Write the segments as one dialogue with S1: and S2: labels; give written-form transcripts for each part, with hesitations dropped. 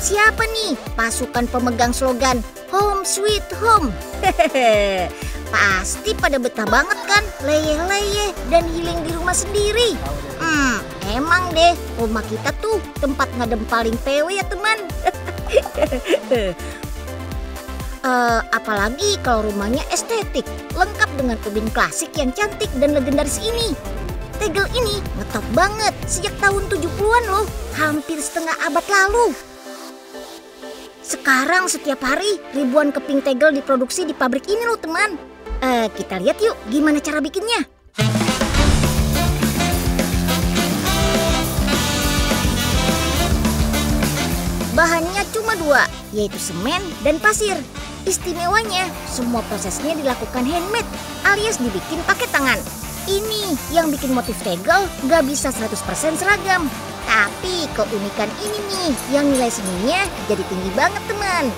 S1: Siapa nih pasukan pemegang slogan Home Sweet Home? Pasti pada betah banget kan leyeh-leyeh dan healing di rumah sendiri. Emang deh rumah kita tuh tempat ngadem paling PW ya teman. Apalagi kalau rumahnya estetik, lengkap dengan tubing klasik yang cantik dan legendaris ini. Tegel ini ngetop banget sejak tahun 70-an loh, hampir setengah abad lalu. Sekarang setiap hari ribuan keping tegel diproduksi di pabrik ini loh teman. Kita lihat yuk gimana cara bikinnya. Bahannya cuma 2, yaitu semen dan pasir. Istimewanya, semua prosesnya dilakukan handmade alias dibikin pakai tangan. Ini yang bikin motif tegel gak bisa 100% seragam. Tapi keunikan ini nih yang nilai seninya jadi tinggi banget teman.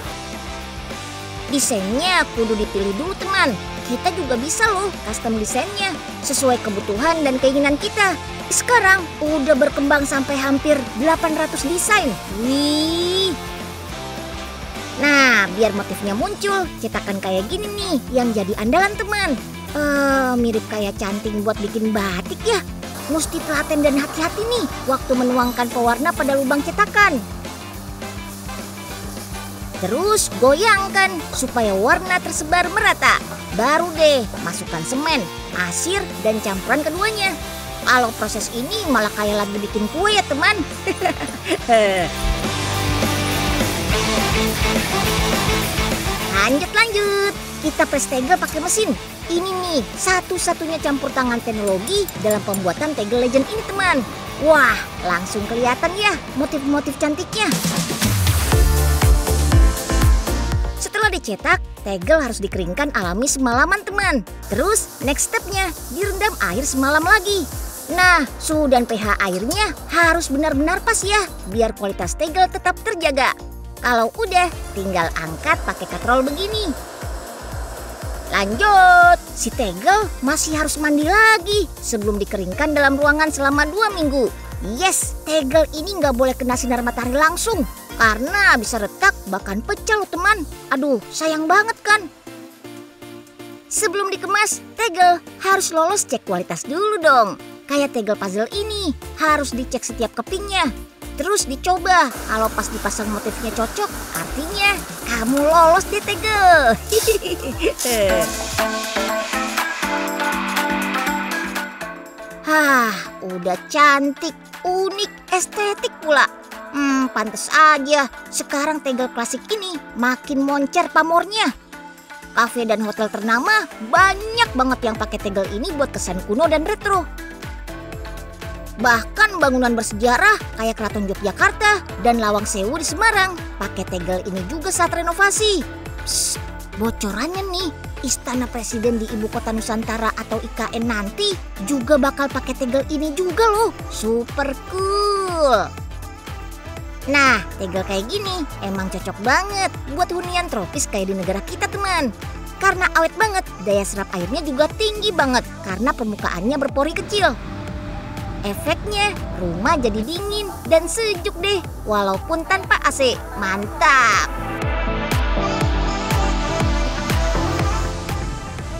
S1: Desainnya kudu dipilih dulu teman. Kita juga bisa loh custom desainnya sesuai kebutuhan dan keinginan kita. Sekarang udah berkembang sampai hampir 800 desain. Wih. Nah, biar motifnya muncul, cetakan kayak gini nih yang jadi andalan teman. Mirip kayak canting buat bikin batik ya. Mesti telaten dan hati-hati nih waktu menuangkan pewarna pada lubang cetakan. Terus goyangkan supaya warna tersebar merata. Baru deh masukkan semen, pasir, dan campuran keduanya. Kalau proses ini malah kayak lagi bikin kue ya teman. Lanjut. Kita press tegel pakai mesin. Ini nih satu-satunya campur tangan teknologi dalam pembuatan tegel legend ini teman. Wah, langsung kelihatan ya motif-motif cantiknya. Setelah dicetak, tegel harus dikeringkan alami semalaman teman. Terus next stepnya direndam air semalam lagi. Nah, suhu dan pH airnya harus benar-benar pas ya, biar kualitas tegel tetap terjaga. Kalau udah, tinggal angkat pakai katrol begini. Lanjut, si tegel masih harus mandi lagi sebelum dikeringkan dalam ruangan selama 2 minggu. Yes, tegel ini nggak boleh kena sinar matahari langsung karena bisa retak bahkan pecah loh teman. Aduh, sayang banget kan. Sebelum dikemas, tegel harus lolos cek kualitas dulu dong. Kayak tegel puzzle ini harus dicek setiap kepingnya. Terus dicoba, kalau pas dipasang motifnya cocok, artinya kamu lolos deh tegel. Udah cantik, unik, estetik pula. Pantes aja sekarang tegel klasik ini makin moncer pamornya. Kafe dan hotel ternama banyak banget yang pakai tegel ini buat kesan kuno dan retro. Bahkan bangunan bersejarah kayak Keraton Yogyakarta dan Lawang Sewu di Semarang pakai tegel ini juga saat renovasi. Psst, bocorannya nih, Istana Presiden di Ibu Kota Nusantara atau IKN nanti juga bakal pakai tegel ini juga loh. Super cool. Nah, tegel kayak gini emang cocok banget buat hunian tropis kayak di negara kita teman. Karena awet banget, daya serap airnya juga tinggi banget karena permukaannya berpori kecil. Efeknya rumah jadi dingin dan sejuk deh walaupun tanpa AC. Mantap.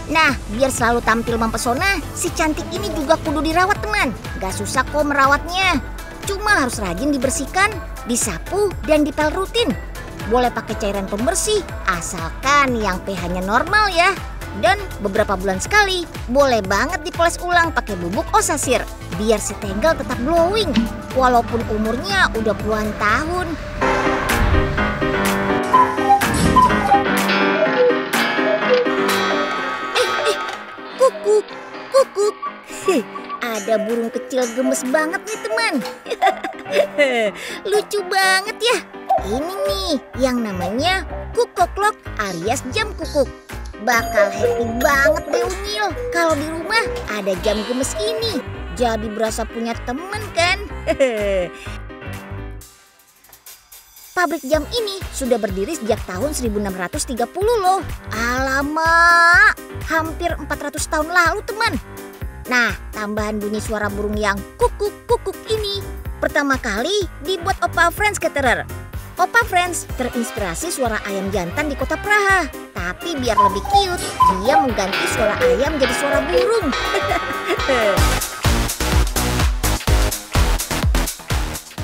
S1: Nah, biar selalu tampil mempesona, si cantik ini juga kudu dirawat teman. Gak susah kok merawatnya. Cuma harus rajin dibersihkan, disapu, dan dipel rutin. Boleh pakai cairan pembersih, asalkan yang pH-nya normal ya. Dan beberapa bulan sekali, boleh banget dipoles ulang pakai bubuk Osasir. Biar si tegel tetap glowing, walaupun umurnya udah puluhan tahun. Kukuk. Ada burung kecil gemes banget nih teman. Lucu banget ya. Ini nih yang namanya kukoklok alias jam kukuk. Bakal happy banget deh Unyil kalau di rumah ada jam gemes ini. Jadi berasa punya temen kan. Pabrik jam ini sudah berdiri sejak tahun 1630 loh. Alamak, hampir 400 tahun lalu teman. Nah, tambahan bunyi suara burung yang kukuk-kukuk ini pertama kali dibuat Opa Franz Ketterer. Opa Friends terinspirasi suara ayam jantan di kota Praha. Tapi biar lebih cute, dia mengganti suara ayam jadi suara burung.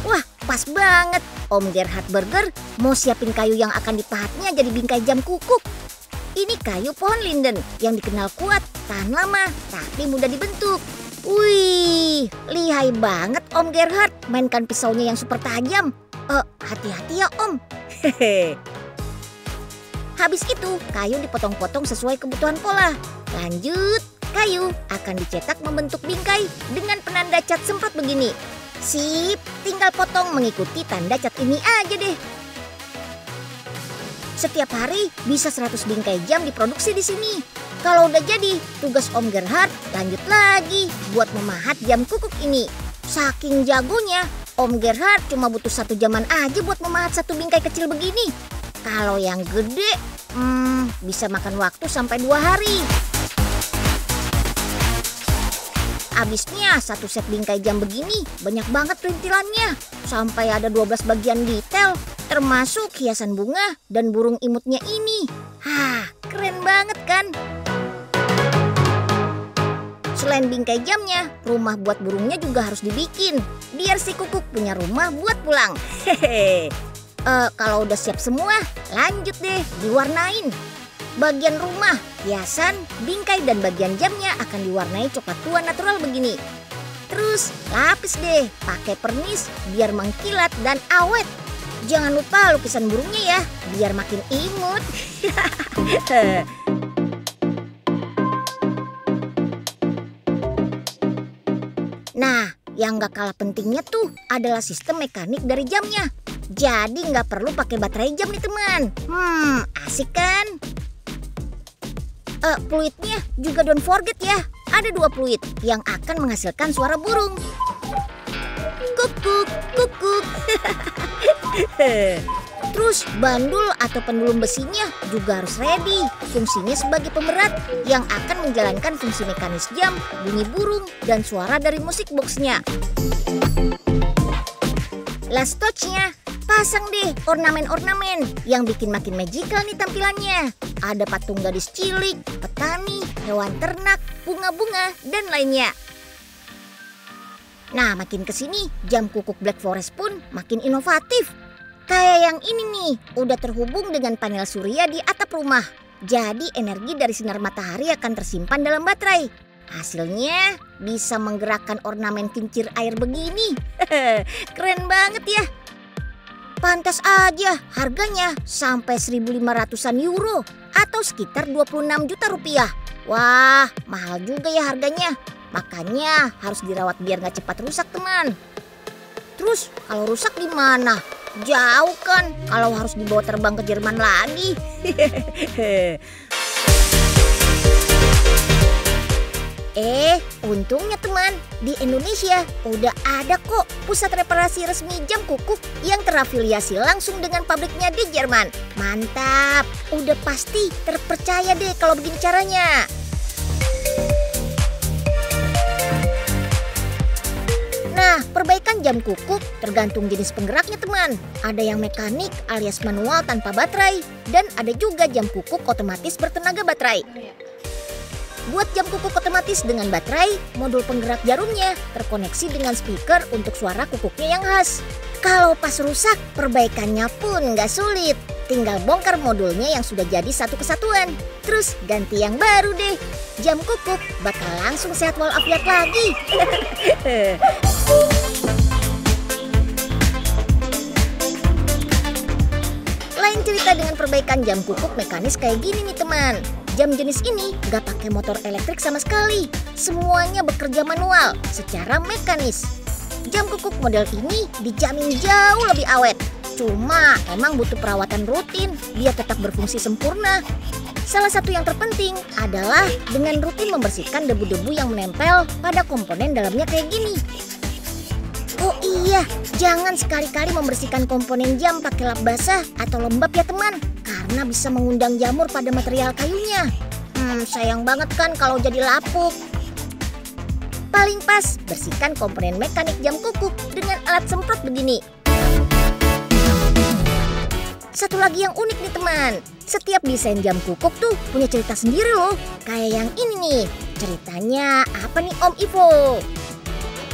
S1: Wah, pas banget. Om Gerhard Berger mau siapin kayu yang akan dipahatnya jadi bingkai jam kukuk. Ini kayu pohon linden yang dikenal kuat, tahan lama, tapi mudah dibentuk. Wih, lihai banget Om Gerhard mainkan pisaunya yang super tajam. Hati-hati ya Om. Habis itu, kayu dipotong-potong sesuai kebutuhan pola. Lanjut, kayu akan dicetak membentuk bingkai dengan penanda cat semprot begini. Sip, tinggal potong mengikuti tanda cat ini aja deh. Setiap hari bisa 100 bingkai jam diproduksi di sini. Kalau udah jadi, tugas Om Gerhard lanjut lagi buat memahat jam kukuk ini. Saking jagonya, Om Gerhard cuma butuh 1 jaman aja buat memahat 1 bingkai kecil begini. Kalau yang gede, bisa makan waktu sampai 2 hari. Abisnya 1 set bingkai jam begini banyak banget perintilannya. Sampai ada 12 bagian detail, termasuk hiasan bunga dan burung imutnya ini. Keren banget kan? Selain bingkai jamnya, rumah buat burungnya juga harus dibikin. Biar si kukuk punya rumah buat pulang. Kalau udah siap semua, lanjut deh diwarnain. Bagian rumah, hiasan, bingkai dan bagian jamnya akan diwarnai coklat tua natural begini. Terus lapis deh pakai pernis biar mengkilat dan awet. Jangan lupa lukisan burungnya ya, biar makin imut. Nah, yang gak kalah pentingnya tuh adalah sistem mekanik dari jamnya. Jadi gak perlu pakai baterai jam nih teman. Asik kan? Fluidnya juga don't forget ya. Ada 2 fluid yang akan menghasilkan suara burung. Kukuk, kukuk. Terus bandul atau pendulum besinya juga harus ready. Fungsinya sebagai pemberat yang akan menjalankan fungsi mekanis jam, bunyi burung, dan suara dari musik boxnya. Last touch-nya, pasang deh ornamen-ornamen yang bikin makin magical nih tampilannya. Ada patung gadis cilik, petani, hewan ternak, bunga-bunga, dan lainnya. Nah, makin kesini jam kukuk Black Forest pun makin inovatif. Kayak yang ini nih, udah terhubung dengan panel surya di atap rumah. Jadi energi dari sinar matahari akan tersimpan dalam baterai. Hasilnya bisa menggerakkan ornamen kincir air begini. Keren banget ya. Pantas aja harganya sampai 1.500-an euro atau sekitar 26 juta rupiah. Wah, mahal juga ya harganya. Makanya harus dirawat biar gak cepat rusak teman. Terus kalau rusak gimana? Jauh kan kalau harus dibawa terbang ke Jerman lagi. Untungnya teman, di Indonesia udah ada kok pusat reparasi resmi jam kukuk yang terafiliasi langsung dengan pabriknya di Jerman. Mantap, udah pasti terpercaya deh kalau begini caranya. Nah, perbaikan jam kukuk tergantung jenis penggeraknya teman. Ada yang mekanik alias manual tanpa baterai, dan ada juga jam kukuk otomatis bertenaga baterai. Buat jam kukuk otomatis dengan baterai, modul penggerak jarumnya terkoneksi dengan speaker untuk suara kukuknya yang khas. Kalau pas rusak, perbaikannya pun nggak sulit. Tinggal bongkar modulnya yang sudah jadi satu kesatuan. Terus ganti yang baru deh. Jam kukuk bakal langsung sehat walafiat lagi. Lain cerita dengan perbaikan jam kukuk mekanis kayak gini nih teman. Jam jenis ini nggak pakai motor elektrik sama sekali. Semuanya bekerja manual secara mekanis. Jam kukuk model ini dijamin jauh lebih awet. Cuma emang butuh perawatan rutin biar tetap berfungsi sempurna. Salah satu yang terpenting adalah dengan rutin membersihkan debu-debu yang menempel pada komponen dalamnya kayak gini. Oh iya, jangan sekali-kali membersihkan komponen jam pakai lap basah atau lembab ya teman, karena bisa mengundang jamur pada material kayunya. Sayang banget kan kalau jadi lapuk. Paling pas, bersihkan komponen mekanik jam kukuk dengan alat semprot begini. satu lagi yang unik nih teman. Setiap desain jam kukuk tuh punya cerita sendiri loh. Kayak yang ini nih. Ceritanya apa nih Om Ivo?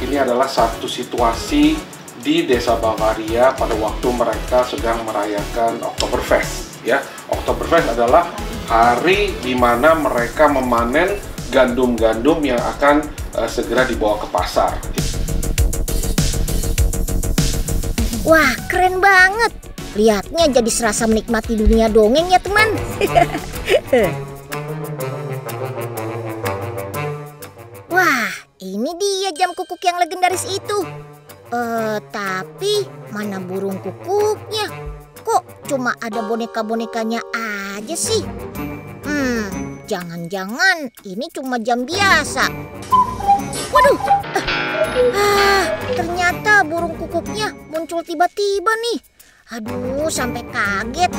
S2: Ini adalah satu situasi di Desa Bavaria pada waktu mereka sedang merayakan Oktoberfest. Ya, Oktoberfest adalah hari di mana mereka memanen gandum-gandum yang akan segera dibawa ke pasar.
S1: Wah, keren banget. Lihatnya jadi serasa menikmati dunia dongeng ya teman. Wah, ini dia jam kukuk yang legendaris itu. Tapi mana burung kukuknya? Kok cuma ada boneka-bonekanya aja sih? Jangan-jangan ini cuma jam biasa. Waduh, ternyata burung kukuknya muncul tiba-tiba nih. Aduh, sampai kaget.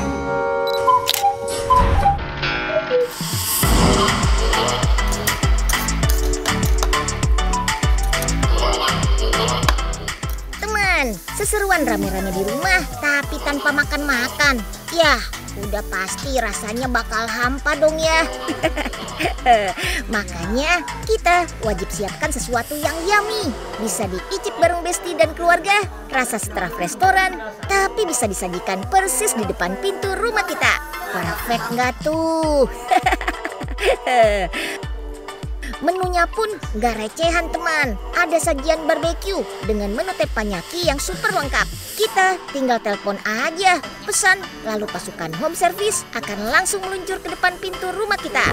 S1: Teman, seseruan rame-rame di rumah tapi tanpa makan-makan. Yah, udah pasti rasanya bakal hampa dong ya. Makanya kita wajib siapkan sesuatu yang yummy. Bisa diicip bareng Besti dan keluarga. Rasa setelah restoran, tapi bisa disajikan persis di depan pintu rumah kita. Perfect nggak tuh? Menunya pun gak recehan teman. Ada sajian barbeque dengan menu teppanyaki yang super lengkap. Kita tinggal telepon aja, pesan, lalu pasukan home service akan langsung meluncur ke depan pintu rumah kita.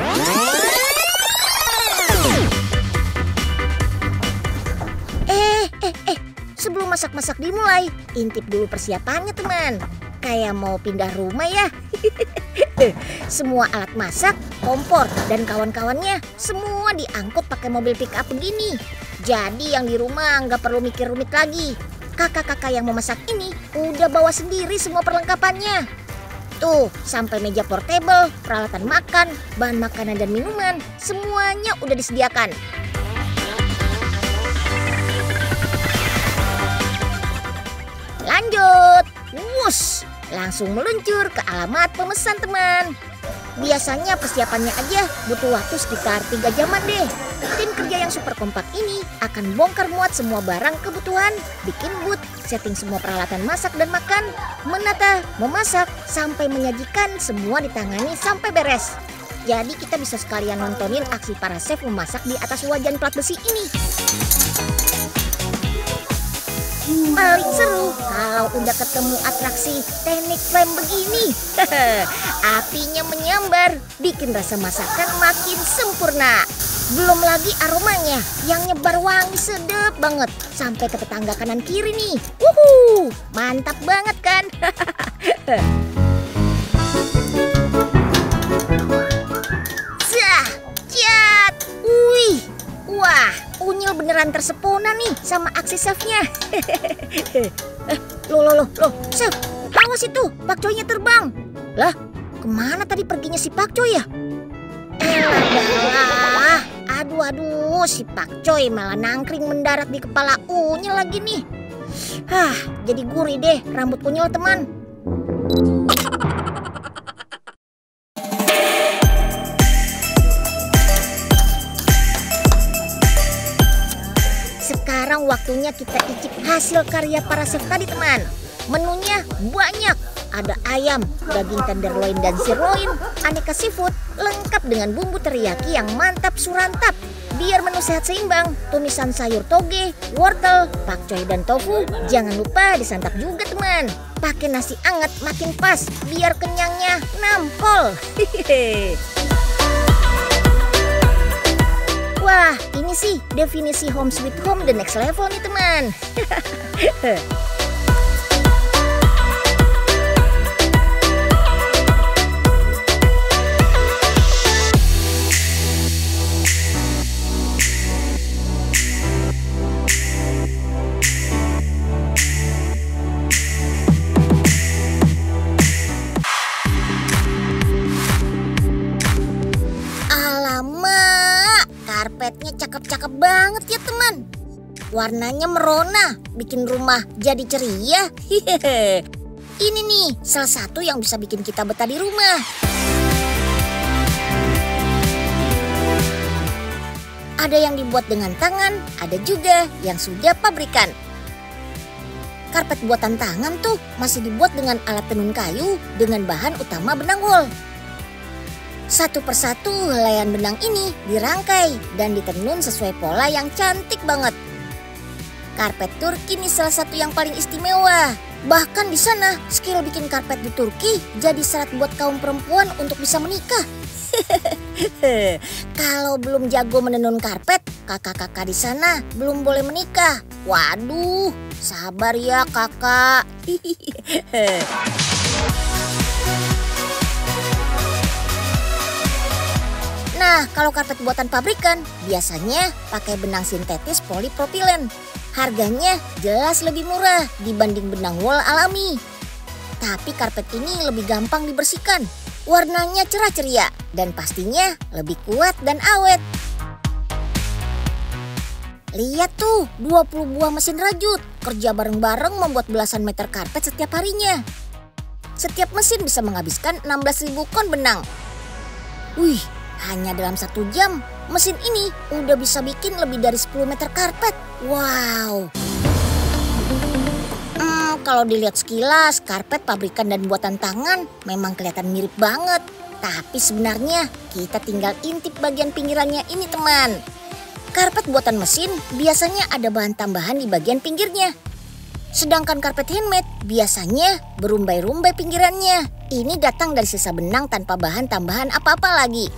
S1: Sebelum masak-masak dimulai, intip dulu persiapannya teman. Kayak mau pindah rumah ya. Semua alat masak, kompor, dan kawan-kawannya semua diangkut pakai mobil pick up begini. Jadi yang di rumah nggak perlu mikir rumit lagi. Kakak-kakak yang mau masak ini udah bawa sendiri semua perlengkapannya. Tuh, sampai meja portable, peralatan makan, bahan makanan dan minuman, semuanya udah disediakan. Lanjut, wush, langsung meluncur ke alamat pemesan teman. Biasanya persiapannya aja butuh waktu sekitar 3 jaman deh. Tim kerja yang super kompak ini akan bongkar muat semua barang kebutuhan, bikin booth, setting semua peralatan masak dan makan, menata, memasak, sampai menyajikan semua ditangani sampai beres. Jadi kita bisa sekalian nontonin aksi para chef memasak di atas wajan plat besi ini. Paling seru kalau udah ketemu atraksi teknik flame begini. Apinya menyambar, bikin rasa masakan makin sempurna. Belum lagi aromanya yang nyebar wangi sedap banget sampai ke tetangga kanan kiri nih. Wuhu, mantap banget kan? Zah, jat, wih, wah. Unyil beneran tersepona nih sama aksi chefnya. Loh, chef, awas itu, pakcoynya terbang. Lah, kemana tadi perginya si pakcoy ya? Aduh, si pakcoy malah nangkring mendarat di kepala Unyil lagi nih. Jadi gurih deh rambut Unyil teman. Sekarang waktunya kita icip hasil karya para chef tadi teman. Menunya banyak. Ada ayam, daging tenderloin dan sirloin, aneka seafood, lengkap dengan bumbu teriyaki yang mantap surantap. Biar menu sehat seimbang, tumisan sayur toge, wortel, pakcoy dan tofu, jangan lupa disantap juga teman. Pakai nasi anget makin pas, biar kenyangnya nampol. Wah, ini sih definisi home sweet home the next level nih teman. Karpetnya cakep-cakep banget ya teman. Warnanya merona, bikin rumah jadi ceria. Ini nih salah satu yang bisa bikin kita betah di rumah. Ada yang dibuat dengan tangan, ada juga yang sudah pabrikan. Karpet buatan tangan tuh masih dibuat dengan alat tenun kayu dengan bahan utama benang wol. Satu persatu helaian benang ini dirangkai dan ditenun sesuai pola yang cantik banget. Karpet Turki ini salah satu yang paling istimewa. Bahkan di sana skill bikin karpet di Turki jadi syarat buat kaum perempuan untuk bisa menikah. Kalau belum jago menenun karpet, kakak-kakak di sana belum boleh menikah. Waduh, sabar ya kakak. Nah, kalau karpet buatan pabrikan biasanya pakai benang sintetis polipropilen. Harganya jelas lebih murah dibanding benang wol alami. Tapi karpet ini lebih gampang dibersihkan. Warnanya cerah ceria dan pastinya lebih kuat dan awet. Lihat tuh, 20 buah mesin rajut kerja bareng-bareng membuat belasan meter karpet setiap harinya. Setiap mesin bisa menghabiskan 16.000 kon benang. Wih, hanya dalam 1 jam, mesin ini udah bisa bikin lebih dari 10 meter karpet. Wow. Kalau dilihat sekilas, karpet pabrikan dan buatan tangan memang kelihatan mirip banget. Tapi sebenarnya kita tinggal intip bagian pinggirannya ini teman. Karpet buatan mesin biasanya ada bahan tambahan di bagian pinggirnya. Sedangkan karpet handmade biasanya berumbai-rumbai pinggirannya. Ini datang dari sisa benang tanpa bahan tambahan apa-apa lagi.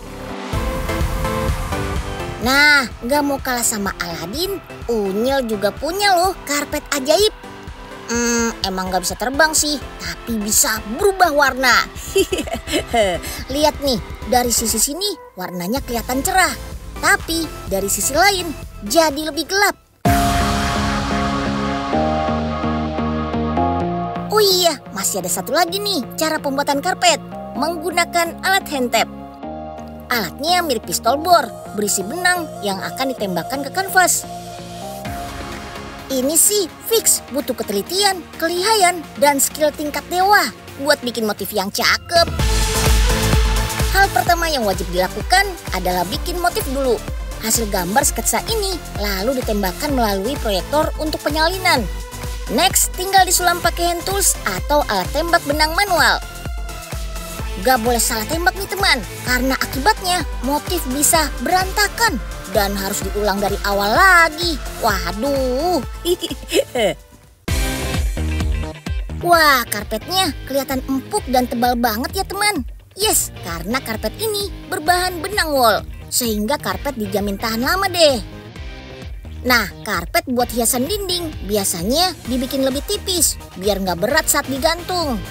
S1: Nah, gak mau kalah sama Aladin, Unyil juga punya loh karpet ajaib. Emang gak bisa terbang sih, tapi bisa berubah warna. Lihat nih, dari sisi sini warnanya kelihatan cerah. Tapi dari sisi lain jadi lebih gelap. Oh iya, masih ada satu lagi nih cara pembuatan karpet. Menggunakan alat hand tap. Alatnya mirip pistol bor, berisi benang yang akan ditembakkan ke kanvas. Ini sih fix butuh ketelitian, kelihayan, dan skill tingkat dewa buat bikin motif yang cakep. Hal pertama yang wajib dilakukan adalah bikin motif dulu. Hasil gambar sketsa ini lalu ditembakkan melalui proyektor untuk penyalinan. Next, tinggal disulam pakai hand tools atau alat tembak benang manual. Gak boleh salah tembak nih teman, karena akibatnya motif bisa berantakan dan harus diulang dari awal lagi. Waduh. Wah, karpetnya kelihatan empuk dan tebal banget ya teman. Yes, karena karpet ini berbahan benang wol, sehingga karpet dijamin tahan lama deh. Nah, karpet buat hiasan dinding biasanya dibikin lebih tipis, biar nggak berat saat digantung.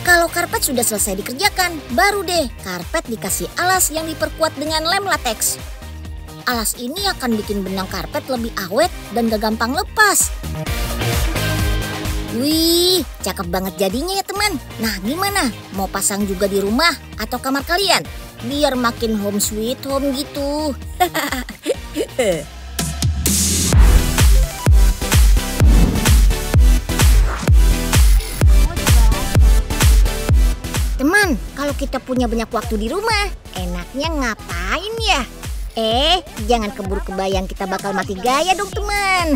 S1: Kalau karpet sudah selesai dikerjakan, baru deh karpet dikasih alas yang diperkuat dengan lem latex. Alas ini akan bikin benang karpet lebih awet dan gak gampang lepas. Wih, cakep banget jadinya ya teman. Nah gimana? Mau pasang juga di rumah atau kamar kalian? Biar makin home sweet home gitu. Teman, kalau kita punya banyak waktu di rumah, enaknya ngapain ya? Jangan keburu kebayang kita bakal mati gaya dong teman.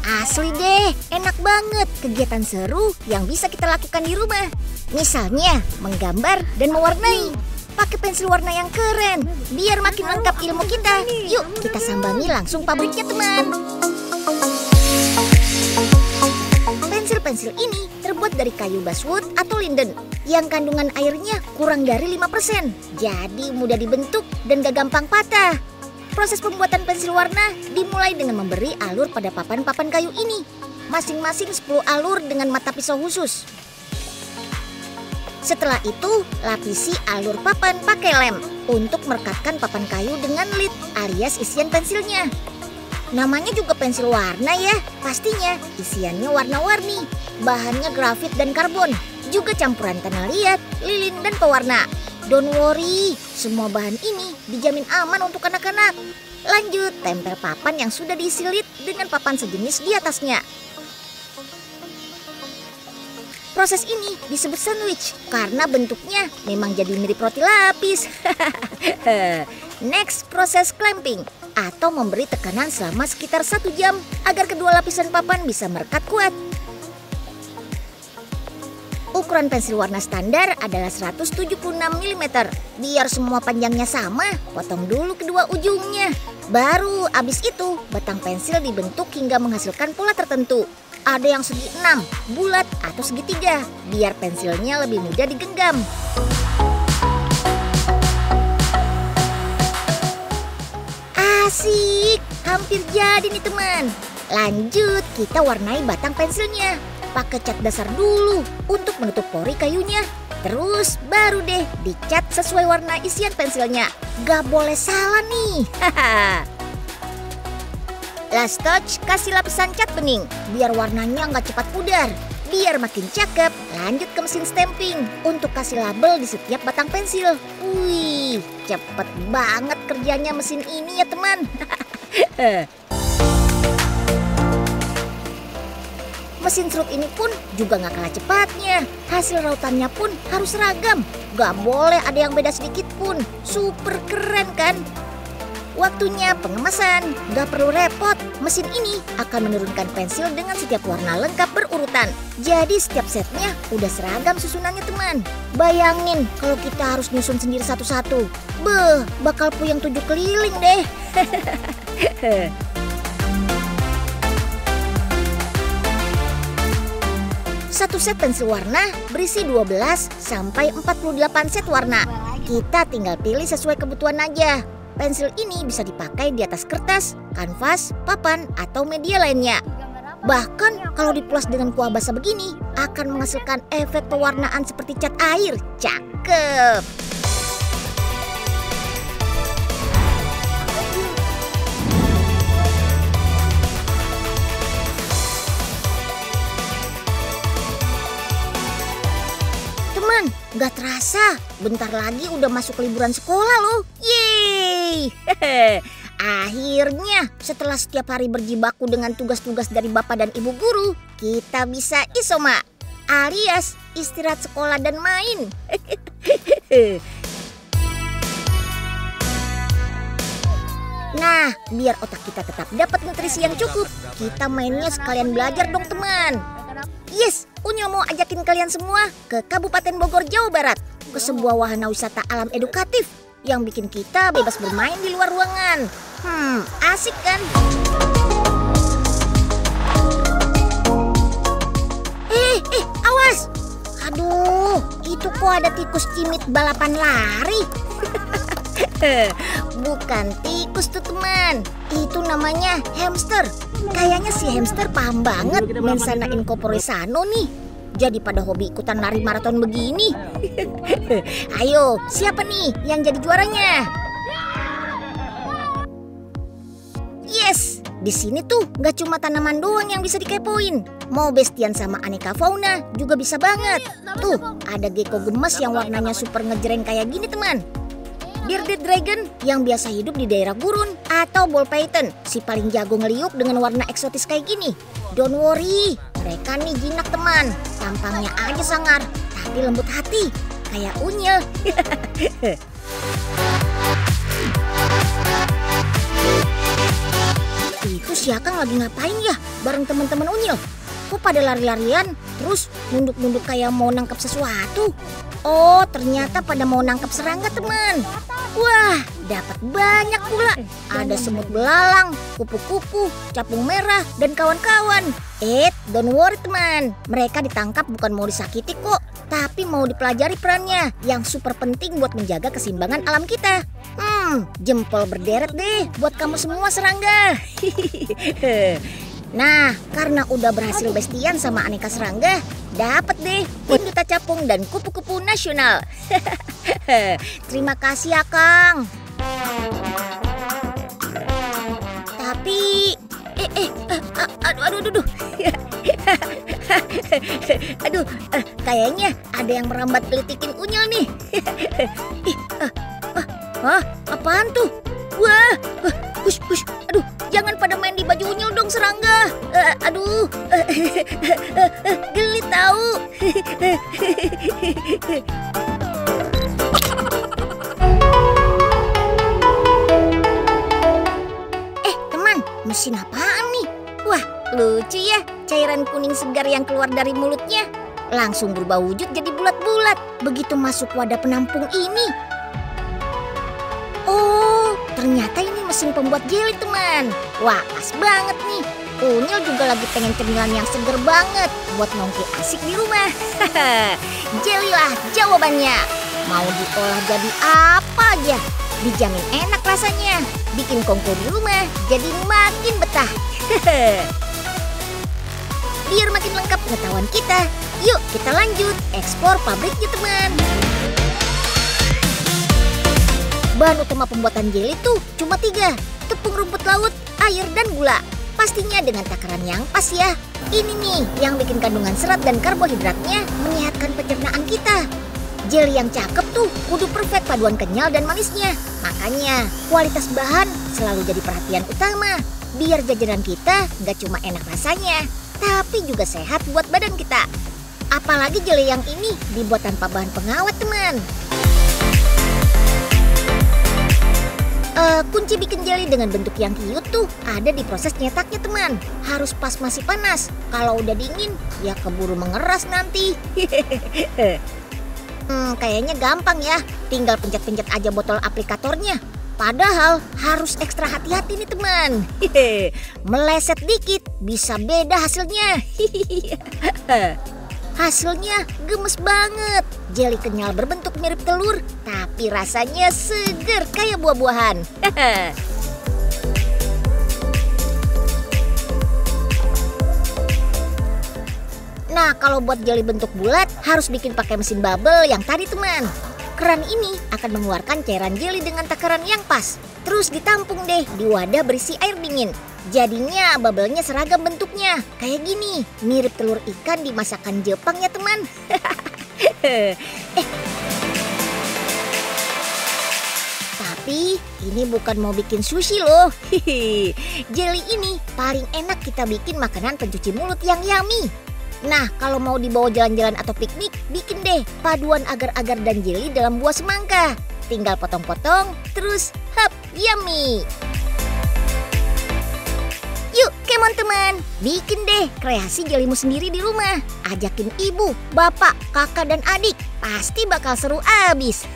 S1: Asli deh, enak banget kegiatan seru yang bisa kita lakukan di rumah. Misalnya, menggambar dan mewarnai. Pakai pensil warna yang keren, biar makin lengkap ilmu kita. Yuk, kita sambangi langsung pabriknya teman. Pensil-pensil ini terbuat dari kayu basswood atau linden yang kandungan airnya kurang dari 5%. Jadi mudah dibentuk dan gak gampang patah. Proses pembuatan pensil warna dimulai dengan memberi alur pada papan-papan kayu ini. Masing-masing 10 alur dengan mata pisau khusus. Setelah itu, lapisi alur papan pakai lem untuk merekatkan papan kayu dengan lid alias isian pensilnya. Namanya juga pensil warna ya, pastinya isiannya warna-warni. Bahannya grafit dan karbon, juga campuran tanah liat, lilin, dan pewarna. Don't worry, semua bahan ini dijamin aman untuk anak-anak. Lanjut, tempel papan yang sudah diisi lid dengan papan sejenis di atasnya. Proses ini disebut sandwich karena bentuknya memang jadi mirip roti lapis. Next, proses clamping atau memberi tekanan selama sekitar 1 jam agar kedua lapisan papan bisa merekat kuat. Ukuran pensil warna standar adalah 176 mm. Biar semua panjangnya sama, potong dulu kedua ujungnya. Baru abis itu, batang pensil dibentuk hingga menghasilkan pola tertentu. Ada yang segi 6, bulat atau segitiga, biar pensilnya lebih mudah digenggam. Asik, hampir jadi nih teman. Lanjut, kita warnai batang pensilnya. Pakai cat dasar dulu untuk menutup pori kayunya. Terus baru deh dicat sesuai warna isian pensilnya. Gak boleh salah nih. Last touch, kasih lapisan cat bening biar warnanya nggak cepat pudar. Biar makin cakep, lanjut ke mesin stamping untuk kasih label di setiap batang pensil. Wih, cepet banget kerjanya mesin ini ya teman. Mesin serut ini pun juga gak kalah cepatnya. Hasil rautannya pun harus seragam. Gak boleh ada yang beda sedikit pun. Super keren kan? Waktunya pengemasan. Gak perlu repot. Mesin ini akan menurunkan pensil dengan setiap warna lengkap berurutan. Jadi setiap setnya udah seragam susunannya teman. Bayangin kalau kita harus nyusun sendiri satu-satu. Beuh, bakal puyeng 7 keliling deh. Satu set pensil warna berisi 12 sampai 48 set warna. Kita tinggal pilih sesuai kebutuhan aja. Pensil ini bisa dipakai di atas kertas, kanvas, papan, atau media lainnya. Bahkan kalau dipulas dengan kuah basah begini, akan menghasilkan efek pewarnaan seperti cat air. Cakep! Teman, gak terasa, bentar lagi udah masuk liburan sekolah loh. Yeay! Akhirnya, setelah setiap hari berjibaku dengan tugas-tugas dari bapak dan ibu guru, kita bisa isoma, alias istirahat sekolah dan main. Nah, biar otak kita tetap dapat nutrisi yang cukup, kita mainnya sekalian belajar dong teman. Yes, Unyil mau ajakin kalian semua ke Kabupaten Bogor, Jawa Barat, ke sebuah wahana wisata alam edukatif yang bikin kita bebas bermain di luar ruangan. Asik kan? Awas! Aduh, itu kok ada tikus cimit balapan lari? Bukan tikus tuh teman, itu namanya hamster. Kayaknya si hamster paham banget mensana incorpore sano nih. Jadi pada hobi ikutan lari maraton begini. Ayo, siapa nih yang jadi juaranya? Yes, di sini tuh gak cuma tanaman doang yang bisa dikepoin. Mau bestian sama aneka fauna juga bisa banget. Tuh, ada gecko gemes yang warnanya super ngejreng kayak gini teman. Bearded dragon yang biasa hidup di daerah gurun, atau ball python, si paling jago ngeliuk dengan warna eksotis kayak gini. Don't worry, mereka nih jinak teman. Tampangnya aja sangar, tapi lembut hati, kayak Unyil. Itu si Akang lagi ngapain ya bareng teman-teman Unyil? Kok pada lari-larian terus nunduk-nunduk kayak mau nangkep sesuatu? Oh, ternyata pada mau nangkep serangga teman. Wah, dapat banyak pula. Ada semut belalang, kupu-kupu, capung merah, dan kawan-kawan. Don't worry teman. Mereka ditangkap bukan mau disakiti kok, tapi mau dipelajari perannya yang super penting buat menjaga keseimbangan alam kita. Jempol berderet deh buat kamu semua serangga. Nah, karena udah berhasil bestian sama aneka serangga, dapat deh tim duta capung dan kupu-kupu nasional. Terima kasih ya Kang. Tapi, aduh, kayaknya ada yang merambat pelitikin Unyil nih. Apaan tuh? Wah, hush, aduh, jangan pada main di baju Unyil dong serangga. Gelit tahu. Teman, mesin apaan nih? Wah, lucu ya, cairan kuning segar yang keluar dari mulutnya. Langsung berubah wujud jadi bulat-bulat begitu masuk wadah penampung ini. Oh, ternyata ini mesin pembuat jeli, teman. Wah, pas banget nih. Unyil juga lagi pengen cemilan yang seger banget buat nongki asik di rumah. Jeli lah jawabannya. Mau diolah jadi apa aja, dijamin enak rasanya. Bikin kongko di rumah jadi makin betah. Biar makin lengkap pengetahuan kita, yuk kita lanjut ekspor pabriknya, teman. Bahan utama pembuatan jeli tuh cuma 3, tepung rumput laut, air, dan gula. Pastinya dengan takaran yang pas ya. Ini nih yang bikin kandungan serat dan karbohidratnya menyehatkan pencernaan kita. Jeli yang cakep tuh kudu perfect paduan kenyal dan manisnya. Makanya kualitas bahan selalu jadi perhatian utama. Biar jajanan kita nggak cuma enak rasanya, tapi juga sehat buat badan kita. Apalagi jeli yang ini dibuat tanpa bahan pengawet, teman. Kunci bikin jeli dengan bentuk yang cute tuh ada di proses nyetaknya, teman. Harus pas masih panas. Kalau udah dingin, ya keburu mengeras nanti. Kayaknya gampang ya. Tinggal pencet-pencet aja botol aplikatornya. Padahal harus ekstra hati-hati nih, teman. Meleset dikit bisa beda hasilnya. Hasilnya gemes banget. Jeli kenyal berbentuk mirip telur, tapi rasanya seger kayak buah-buahan. Nah, kalau buat jeli bentuk bulat harus bikin pakai mesin bubble yang tadi, teman. Keran ini akan mengeluarkan cairan jeli dengan takaran yang pas. Terus ditampung deh di wadah berisi air dingin. Jadinya bubble-nya seragam bentuknya. Kayak gini, mirip telur ikan di masakan Jepang ya, teman. Tapi ini bukan mau bikin sushi loh. Jeli ini paling enak kita bikin makanan pencuci mulut yang yummy. Nah, kalau mau dibawa jalan-jalan atau piknik, bikin deh paduan agar-agar dan jeli dalam buah semangka. Tinggal potong-potong, terus hap, yummy. Yuk, come on teman, bikin deh kreasi jelimu sendiri di rumah. Ajakin ibu, bapak, kakak, dan adik, pasti bakal seru abis.